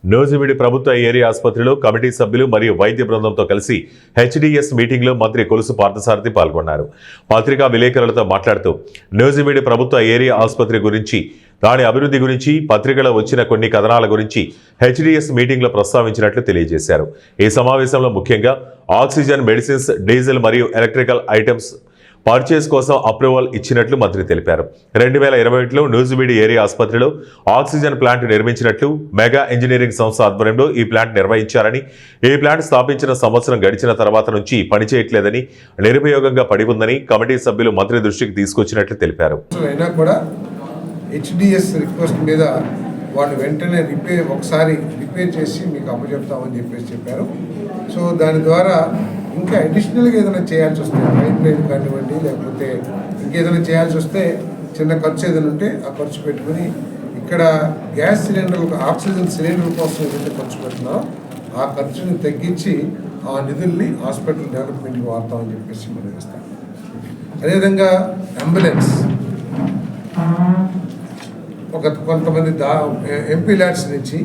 నూజివీడు ప్రభుత్వ ఏరియా ఆసుపత్రిలో కమిటీ సభ్యులు మరియు వైద్య బృందంతో కలిసి హెచ్డిఎస్ మీటింగ్లో మంత్రి కొలుసు పార్థసారథి పాల్గొన్నారు. పత్రికా విలేకరులతో మాట్లాడుతూ నూజివీడు ప్రభుత్వ ఏరియా ఆసుపత్రి గురించి, దాని అభివృద్ధి గురించి, పత్రికలో వచ్చిన కొన్ని కథనాల గురించి హెచ్డిఎస్ మీటింగ్లో ప్రస్తావించినట్లు తెలియజేశారు. ఈ సమావేశంలో ముఖ్యంగా ఆక్సిజన్, మెడిసిన్స్, డీజిల్ మరియు ఎలక్ట్రికల్ ఐటమ్స్ పర్చేస్ కోసం అప్రూవల్ ఇచ్చినట్లు మంత్రి తెలిపారు. 2021లో నూజివీడు ఏరియా ఆసుపత్రిలో ఆక్సిజన్ ప్లాంట్ నిర్మించినట్లు, మెగా ఇంజనీరింగ్ సంస్థ ఆధ్వర్యంలో ఈ ప్లాంట్ నిర్వహించారని, ఈ ప్లాంట్ స్థాపించిన సంవత్సరం గడిచిన తర్వాత నుంచి పనిచేయట్లేదని, నిరుపయోగంగా పడి ఉందని కమిటీ సభ్యులు మంత్రి దృష్టికి తీసుకొచ్చినట్లు తెలిపారు. వాళ్ళు వెంటనే ఒకసారి రిపేర్ చేసి మీకు అప్పచెప్తామని చెప్పారు. సో దాని ద్వారా ఇంకా అడిషనల్గా ఏదైనా చేయాల్సి వస్తే, పైప్ లైన్ కానివ్వండి, లేకపోతే ఇంకేదైనా చేయాల్సి వస్తే చిన్న ఖర్చు ఏదైనా ఉంటే ఆ ఖర్చు పెట్టుకుని ఇక్కడ గ్యాస్ సిలిండర్లకు, ఆక్సిజన్ సిలిండర్ కోసం ఏదైతే ఖర్చు పెడుతున్నారో ఆ ఖర్చుని తగ్గించి ఆ నిధుల్ని హాస్పిటల్ డెవలప్మెంట్కి వాడతామని చెప్పేసి మనం ఇస్తాం. అదేవిధంగా అంబులెన్స్ కొంతమంది ఎంపీ ల్యాడ్స్ నుంచి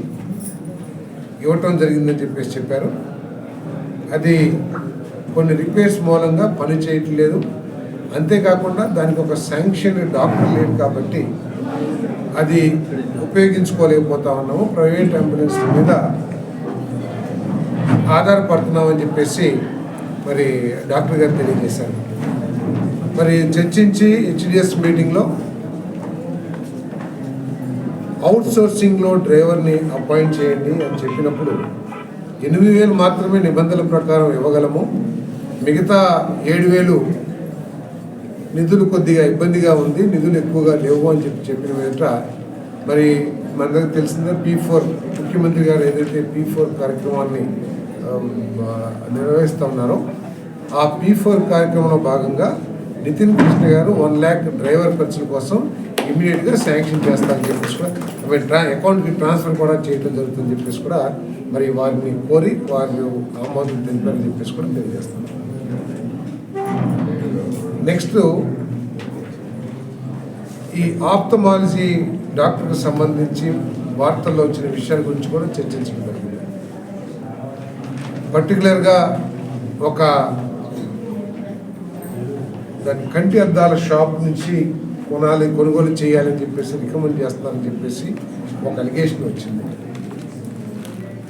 ఇవ్వటం జరిగిందని చెప్పారు. అది కొన్ని రిపేర్స్ మూలంగా పని చేయట్లేదు. అంతేకాకుండా దానికి ఒక శాంక్షన్ డాక్టర్ లేదు కాబట్టి అది ఉపయోగించుకోలేకపోతా ఉన్నాము. ప్రైవేట్ అంబులెన్స్ మీద ఆధారపడుతున్నామని చెప్పేసి మరి డాక్టర్ గారు తెలియజేశారు. మరి చర్చించి హెచ్డిఎస్ మీటింగ్లో అవుట్సోర్సింగ్లో డ్రైవర్ని అపాయింట్ చేయండి అని చెప్పినప్పుడు 8,000 మాత్రమే నిబంధనల ప్రకారం ఇవ్వగలము, మిగతా 7,000 నిధులు కొద్దిగా ఇబ్బందిగా ఉంది, నిధులు ఎక్కువగా లేవు అని చెప్పిన వెంట మరి మన దగ్గర తెలిసిందే P4 ముఖ్యమంత్రి గారు ఏదైతే P4 కార్యక్రమాన్ని నిర్వహిస్తూ ఉన్నారో ఆ P4 కార్యక్రమంలో భాగంగా నితిన్ కృష్ణ గారు 1 lakh డ్రైవర్ ఖర్చుల కోసం ఇమీడియట్గా శాంక్షన్ చేస్తారని చెప్పేసి కూడా అకౌంట్కి ట్రాన్స్ఫర్ కూడా చేయడం జరుగుతుందని చెప్పేసి కూడా మరి వారిని కోరి వారిని ఆమోదం తెలిపారని చెప్పేసి కూడా తెలియజేస్తాం. నెక్స్ట్ ఈ ఆప్థమాలజీ డాక్టర్కి సంబంధించి వార్తల్లో వచ్చిన విషయాల గురించి కూడా చర్చించడం జరిగింది. పర్టికులర్గా ఒక దాని కంటి అద్దాల షాప్ నుంచి కొనుగోలు చేయాలని చెప్పేసి రికమెండ్ చేస్తారని చెప్పేసి ఒక అలిగేషన్ వచ్చింది.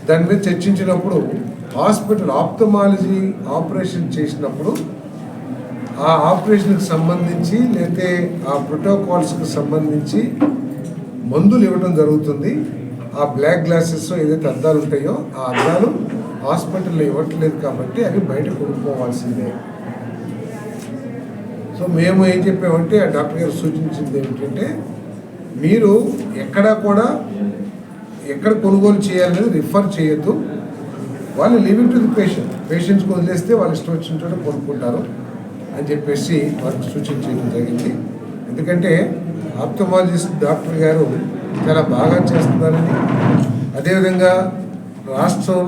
దాని మీద చర్చించినప్పుడు హాస్పిటల్ ఆప్థమాలజీ ఆపరేషన్ చేసినప్పుడు ఆ ఆపరేషన్కి సంబంధించి లేకపోతే ఆ ప్రోటోకాల్స్కి సంబంధించి మందులు ఇవ్వడం జరుగుతుంది. ఆ బ్లాక్ గ్లాసెస్ ఏదైతే అద్దాలు ఉంటాయో ఆ అద్దాలు హాస్పిటల్లో ఇవ్వట్లేదు కాబట్టి అవి బయట కొనుక్కోవాల్సిందే. సో మేము ఏం చెప్పామంటే ఆ డాక్టర్ గారు సూచించింది ఏమిటంటే మీరు ఎక్కడ కొనుగోలు చేయాలనేది రిఫర్ చేయొద్దు, వాళ్ళు లివింగ్ టు ది పేషెంట్స్కి వదిలేస్తే వాళ్ళు ఇష్టం వచ్చిన చోట కొనుక్కుంటారు అని చెప్పేసి వారికి సూచించడం జరిగింది. ఎందుకంటే ఆప్థమాలజిస్ట్ డాక్టర్ గారు చాలా బాగా చేస్తున్నారని, అదేవిధంగా రాష్ట్రంలో